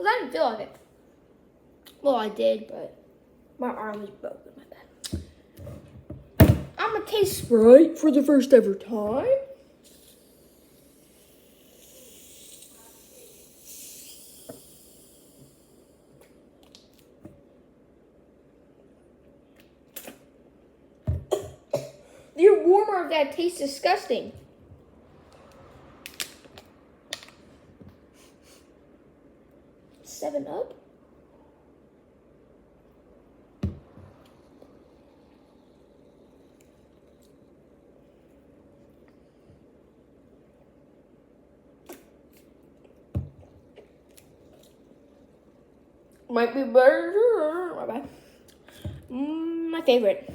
Because I didn't feel like it. Well, I did, but my arm was broken. My bad. I'm going to taste Sprite for the first ever time. The warmer of that tastes disgusting. Seven Up? Might be better. My bad. My favorite.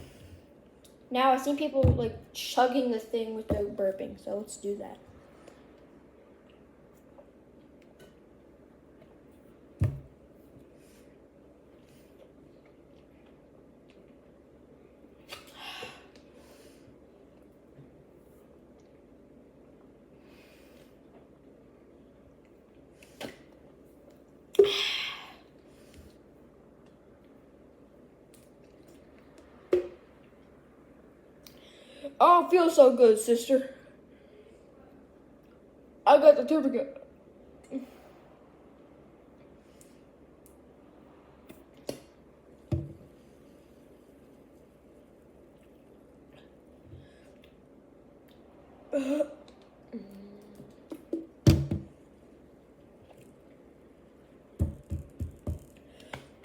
Now I've seen people like chugging this thing without burping, so let's do that. Oh, it feels so good, sister. I got the certificate.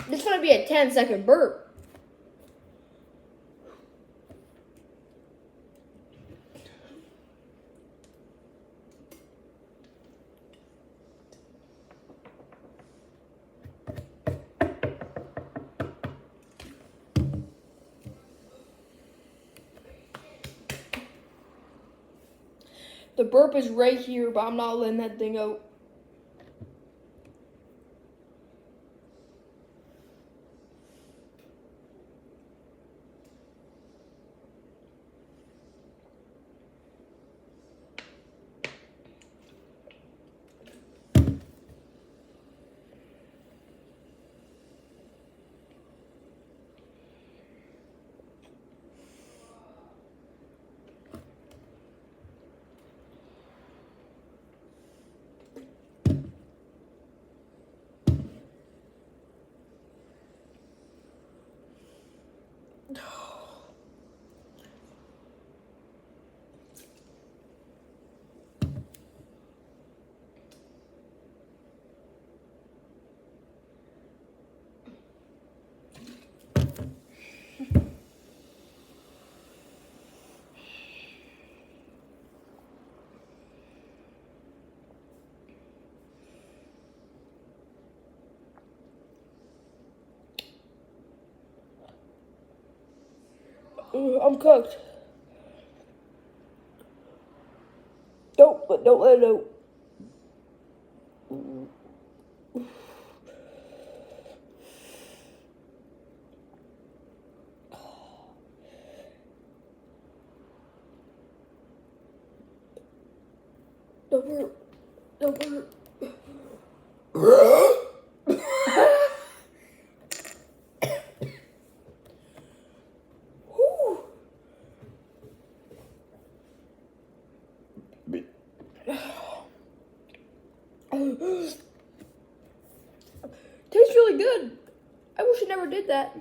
This is gonna be a 10-second burp. The burp is right here, but I'm not letting that thing out. I'm cooked. Don't let it out. Don't burp. Don't burp. Tastes really good. I wish I never did that.